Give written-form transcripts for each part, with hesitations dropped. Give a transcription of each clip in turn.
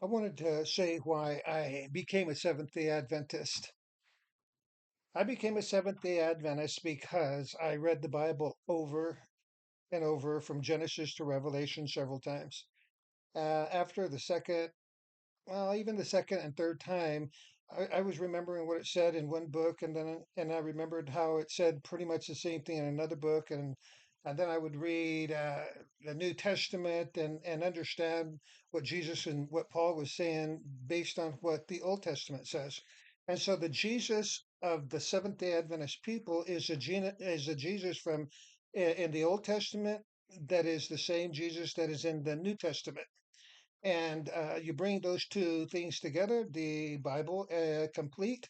I wanted to say why I became a Seventh day Adventist. I became a Seventh day Adventist because I read the Bible over and over from Genesis to Revelation several times. After the second, well, even the second and third time, I was remembering what it said in one book, and I remembered how it said pretty much the same thing in another book, and then I would read the New Testament and understand what Jesus and what Paul was saying based on what the Old Testament says. And so the Jesus of the Seventh Day Adventist people is a Jesus from in the Old Testament that is the same Jesus that is in the New Testament. And you bring those two things together, the Bible complete,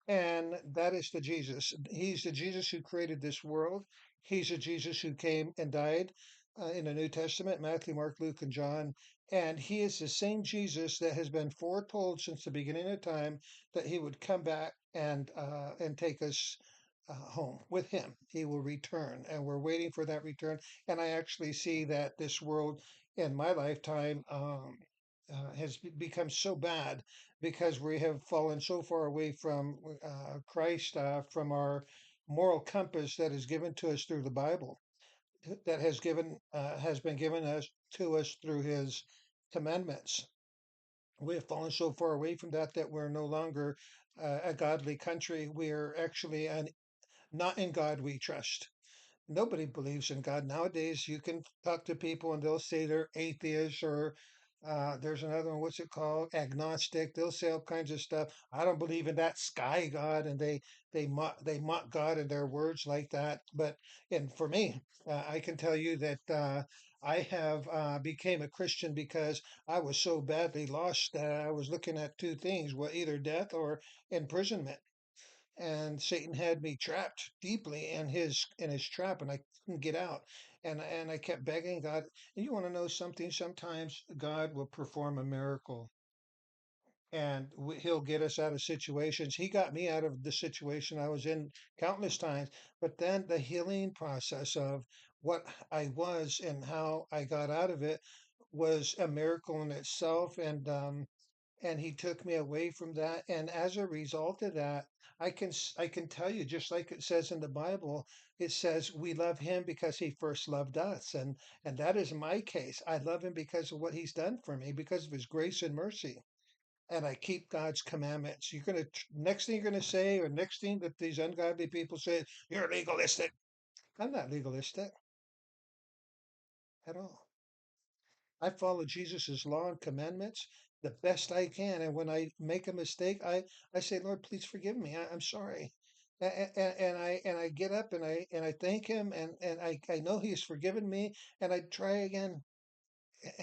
and that is the Jesus. He's the Jesus who created this world. He's the Jesus who came and died in the New Testament, Matthew, Mark, Luke, and John. And he is the same Jesus that has been foretold since the beginning of time that he would come back and take us home with him. He will return, and we're waiting for that return. And I actually see that this world in my lifetime has become so bad because we have fallen so far away from Christ, from our moral compass that is given to us through the Bible, that has been given us to us through His commandments. We have fallen so far away from that we're no longer a godly country. We are actually not in God we trust. Nobody believes in God nowadays. You can talk to people and they'll say they're atheists or there's another one, what's it called? Agnostic. They'll say all kinds of stuff. I don't believe in that sky God, and they mock God in their words like that. But and for me, I can tell you that I have became a Christian because I was so badly lost that I was looking at two things: well, either death or imprisonment, and Satan had me trapped deeply in his trap, and I couldn't get out. And I kept begging God. And you want to know something? Sometimes God will perform a miracle, and He'll get us out of situations. He got me out of the situation I was in countless times. But then the healing process of what I was and how I got out of it was a miracle in itself. And he took me away from that, and as a result of that, I can tell you, just like it says in the Bible, it says we love him because he first loved us, and that is my case. I love him because of what he's done for me, because of his grace and mercy, and I keep God's commandments. Next thing you're gonna say, or next thing that these ungodly people say, you're legalistic. I'm not legalistic at all. I follow Jesus's law and commandments the best I can. And when I make a mistake, I say, Lord, please forgive me. I'm sorry. And I get up and I thank him, and I know he's forgiven me, and I try again.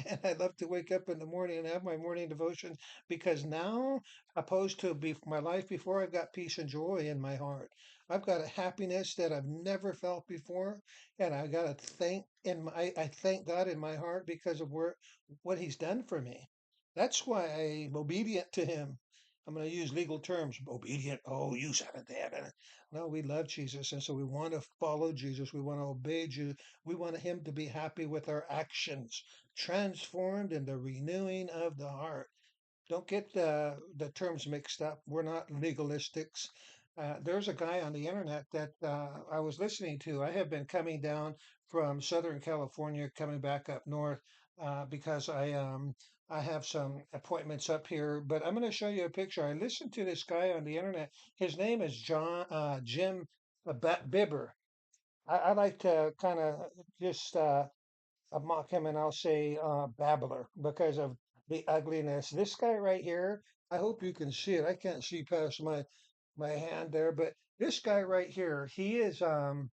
And I love to wake up in the morning and have my morning devotion, because now, opposed to my life before, I've got peace and joy in my heart. I've got a happiness that I've never felt before, and I got to I thank God in my heart because of what He's done for me. That's why I'm obedient to Him. I'm going to use legal terms. Obedient. Oh, you said it, Dad. No, we love Jesus, and so we want to follow Jesus. We want to obey Jesus. We want Him to be happy with our actions, transformed in the renewing of the heart. Don't get the terms mixed up. We're not legalistics. There's a guy on the internet that I was listening to. I have been coming down from Southern California, coming back up north because I have some appointments up here. But I'm going to show you a picture. I listened to this guy on the internet. His name is Jim Bibber. I like to kind of just mock him, and I'll say babbler, because of the ugliness. This guy right here, I hope you can see it. I can't see past my hand there, but this guy right here, he's a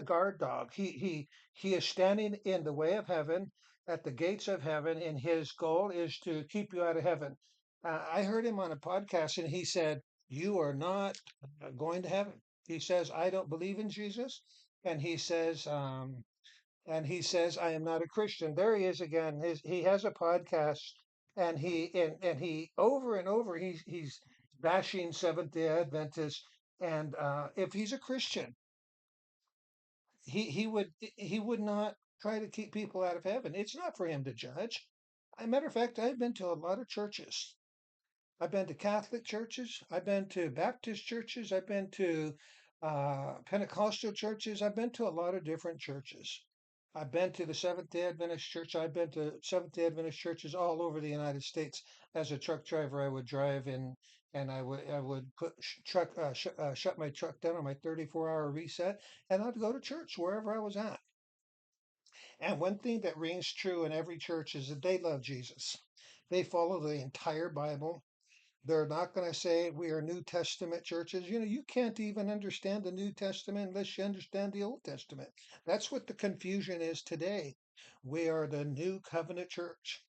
guard dog. He is standing in the way of heaven, at the gates of heaven, and his goal is to keep you out of heaven. I heard him on a podcast, and he said, "You are not going to heaven." He says, "I don't believe in Jesus," and he says, "I am not a Christian." There he is again. He has a podcast, and he over and over he's bashing Seventh Day Adventists. And if he's a Christian, he would not try to keep people out of heaven. It's not for him to judge. As a matter of fact, I've been to a lot of churches. I've been to Catholic churches. I've been to Baptist churches. I've been to Pentecostal churches. I've been to a lot of different churches. I've been to the Seventh Day Adventist church. I've been to Seventh Day Adventist churches all over the United States. As a truck driver, I would drive in, and I would shut my truck down on my 34-hour reset, and I'd go to church wherever I was at. And one thing that rings true in every church is that they love Jesus. They follow the entire Bible. They're not going to say we are New Testament churches. You can't even understand the New Testament unless you understand the Old Testament. That's what the confusion is today. We are the New Covenant Church.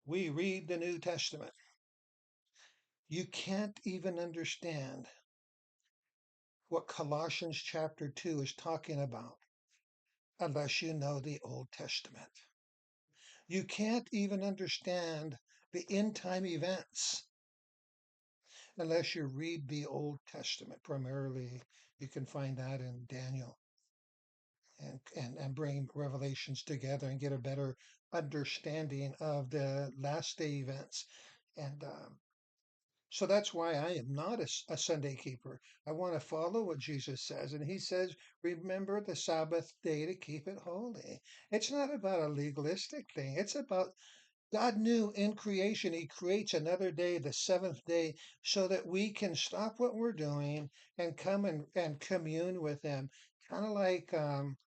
We read the New Testament. You can't even understand what Colossians chapter 2 is talking about unless you know the Old Testament. You can't even understand the end time events unless you read the Old Testament. Primarily, you can find that in Daniel and bring revelations together and get a better understanding of the last day events. And so that's why I am not a Sunday keeper. I want to follow what Jesus says. And he says, remember the Sabbath day to keep it holy. It's not about a legalistic thing, it's about God knew in creation, He creates another day, the seventh day, so that we can stop what we're doing and come and commune with Him. Kind of like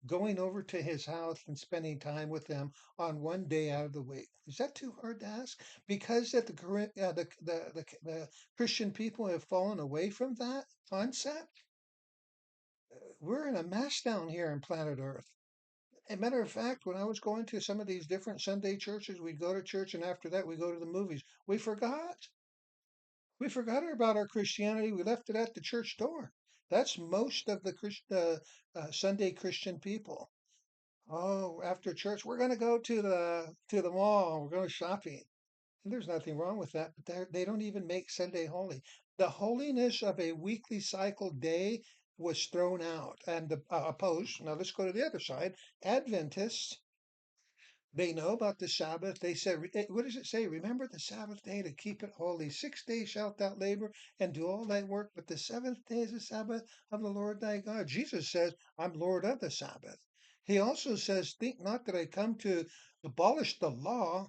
going over to His house and spending time with Him on one day out of the week. Is that too hard to ask? Because that the Christian people have fallen away from that concept. We're in a mess down here in planet Earth. As a matter of fact, when I was going to some of these different Sunday churches, we'd go to church and after that we go to the movies. We forgot. We forgot about our Christianity. We left it at the church door. That's most of the Sunday Christian people. Oh, after church, we're going to go to the mall. We're going shopping. And there's nothing wrong with that, but they don't even make Sunday holy. The holiness of a weekly cycle day was thrown out and opposed. Now let's go to the other side. Adventists, they know about the Sabbath. They said, what does it say? Remember the Sabbath day to keep it holy. 6 days shalt thou labor and do all thy work, but the seventh day is the Sabbath of the Lord thy God. Jesus says, I'm Lord of the Sabbath. He also says, think not that I come to abolish the law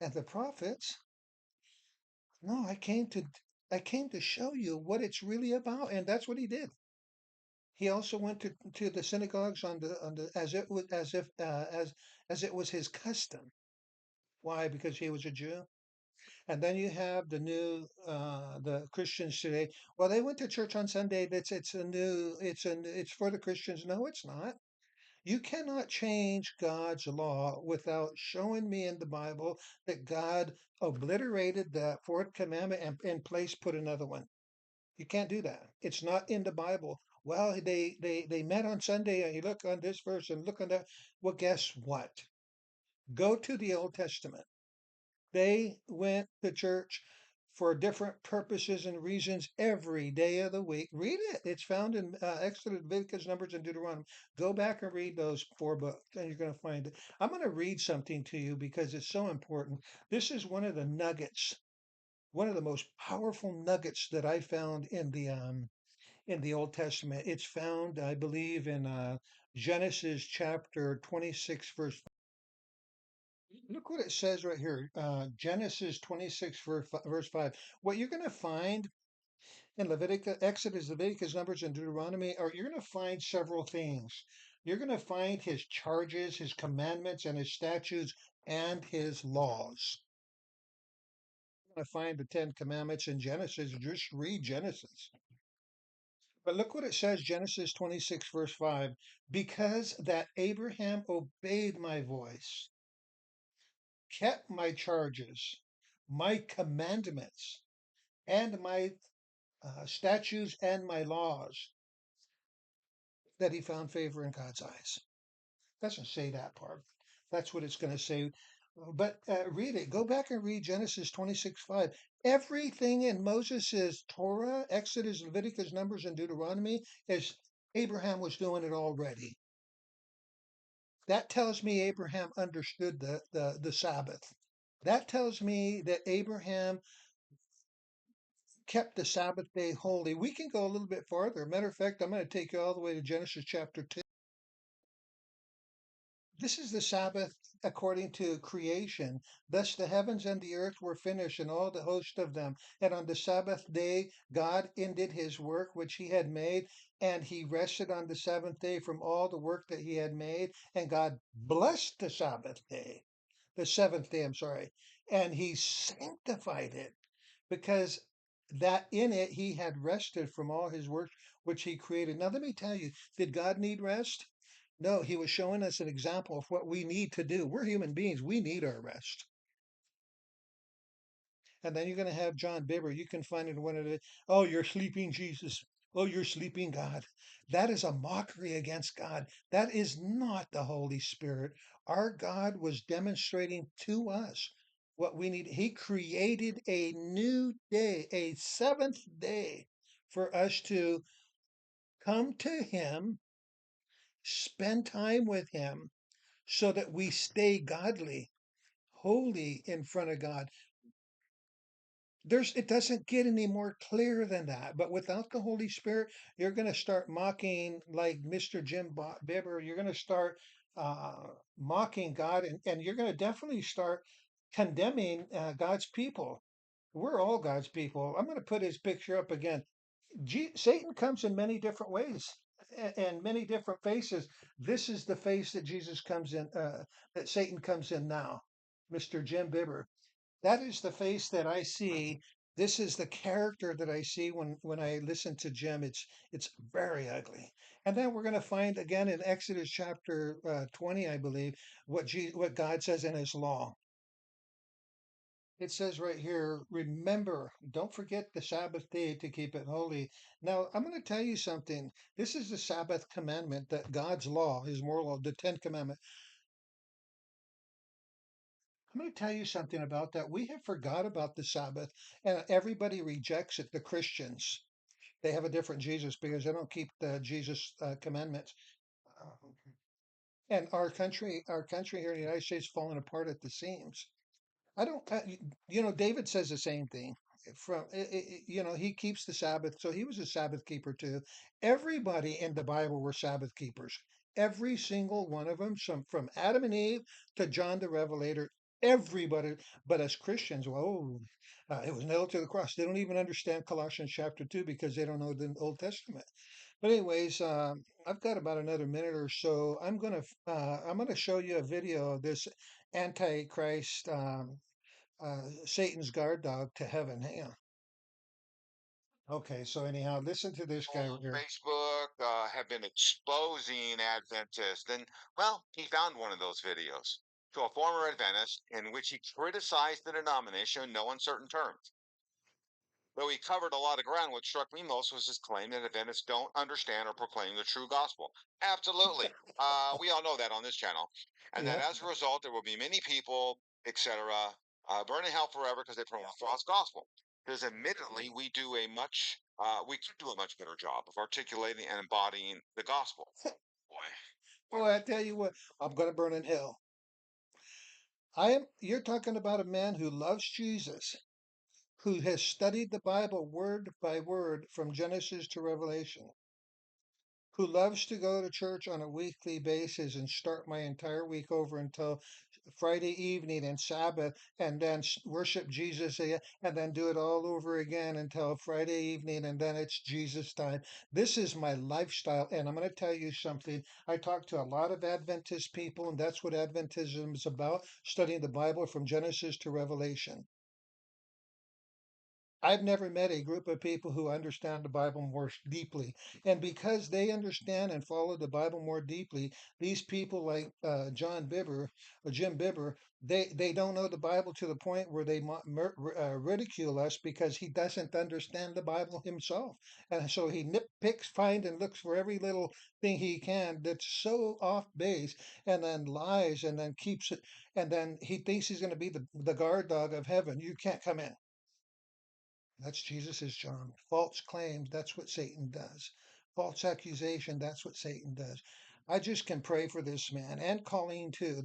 and the prophets. No, I came to show you what it's really about, and that's what he did. He also went to the synagogues on the as it was as it was his custom. Why? Because he was a Jew. And then you have the Christians today. Well, they went to church on Sunday. It's for the Christians. No, it's not. You cannot change God's law without showing me in the Bible that God obliterated the fourth commandment and in place put another one. You can't do that. It's not in the Bible. Well, they met on Sunday and you look on this verse and look on that. Well, guess what? Go to the Old Testament. They went to church for different purposes and reasons every day of the week. Read it. It's found in Exodus, Leviticus, Numbers, and Deuteronomy. Go back and read those four books, and you're going to find it. I'm going to read something to you because it's so important. This is one of the nuggets, one of the most powerful nuggets that I found in the Old Testament. It's found, I believe, in Genesis chapter 26, verse. Look what it says right here. Genesis 26, verse 5. What you're going to find in Leviticus, Exodus, Leviticus, Numbers, and Deuteronomy are you're going to find several things. You're going to find his charges, his commandments, and his statutes, and his laws. You're going to find the Ten Commandments in Genesis. Just read Genesis. But look what it says, Genesis 26, verse 5. Because that Abraham obeyed my voice, kept my charges, my commandments, and my statutes and my laws, that he found favor in God's eyes. Doesn't say that part. That's what it's going to say. But read it. Go back and read Genesis 26:5. Everything in Moses' Torah, Exodus, Leviticus, Numbers, and Deuteronomy is Abraham was doing it already. That tells me Abraham understood the Sabbath. That tells me that Abraham kept the Sabbath day holy. We can go a little bit farther. Matter of fact, I'm going to take you all the way to Genesis chapter 2. This is the Sabbath according to creation. Thus the heavens and the earth were finished, and all the host of them. And on the Sabbath day, God ended his work which he had made, and he rested on the seventh day from all the work that he had made. And God blessed the Sabbath day, the seventh day, I'm sorry, and he sanctified it because that in it he had rested from all his work which he created. Now, let me tell you, did God need rest? No, he was showing us an example of what we need to do. We're human beings, we need our rest. And then you're going to have John Bibber. You can find it in one of the, oh, you're sleeping Jesus. Oh, you're sleeping God. That is a mockery against God. That is not the Holy Spirit. Our God was demonstrating to us what we need. He created a new day, a seventh day for us to come to Him, spend time with Him, so that we stay godly, holy in front of God. It doesn't get any more clear than that. But without the Holy Spirit, you're going to start mocking like Mr. Jim Bibber. You're going to start mocking God, and you're going to definitely start condemning God's people. We're all God's people. I'm going to put his picture up again. Satan comes in many different ways and many different faces. This is the face that Jesus comes in, that Satan comes in now, Mr. Jim Bibber. That is the face that I see. This is the character that I see when I listen to Jim. It's very ugly. And then we're going to find again in Exodus chapter 20, I believe, what God says in His law. It says right here, remember, don't forget the Sabbath day to keep it holy. Now, I'm going to tell you something. This is the Sabbath commandment, that God's law, His moral law, the Ten Commandments. I'm going to tell you something about that. We have forgot about the Sabbath, and everybody rejects it. The Christians, they have a different Jesus because they don't keep the Jesus commandments. Uh, and our country here in the United States, is falling apart at the seams. I don't, David says the same thing. He keeps the Sabbath, so he was a Sabbath keeper too. Everybody in the Bible were Sabbath keepers. Every single one of them, from Adam and Eve to John the Revelator, everybody. But as Christians, well, it was nailed to the cross. They don't even understand Colossians chapter 2 because they don't know the Old Testament. But anyways, I've got about another minute or so. I'm gonna show you a video of this Antichrist, Satan's guard dog to heaven. Hang on. Okay, so anyhow, listen to this guy right here. Facebook have been exposing Adventists. And, well, he found one of those videos to a former Adventist in which he criticized the denomination in no uncertain terms. Though he covered a lot of ground, what struck me most was his claim that Adventists don't understand or proclaim the true gospel. Absolutely. We all know that on this channel. And that Yeah. as a result, there will be many people, etc., burn in hell forever because they promote false gospel. Because admittedly, we could do a much better job of articulating and embodying the gospel. Boy, Boy, I tell you what, I'm gonna burn in hell. You're talking about a man who loves Jesus, who has studied the Bible word by word from Genesis to Revelation, who loves to go to church on a weekly basis and start my entire week over until Friday evening and Sabbath, and then worship Jesus again, and then do it all over again until Friday evening, and then it's Jesus time. This is my lifestyle, and I'm going to tell you something. I talk to a lot of Adventist people, and that's what Adventism is about, studying the Bible from Genesis to Revelation. I've never met a group of people who understand the Bible more deeply. And because they understand and follow the Bible more deeply, these people like John Bibber or Jim Bibber, they don't know the Bible to the point where they ridicule us because he doesn't understand the Bible himself. And so he nitpicks, finds, and looks for every little thing he can that's so off base, and then lies, and then keeps it. And then he thinks he's going to be the guard dog of heaven. You can't come in. That's Jesus's job. False claims, that's what Satan does. False accusation, that's what Satan does. I just can pray for this man and Colleen too.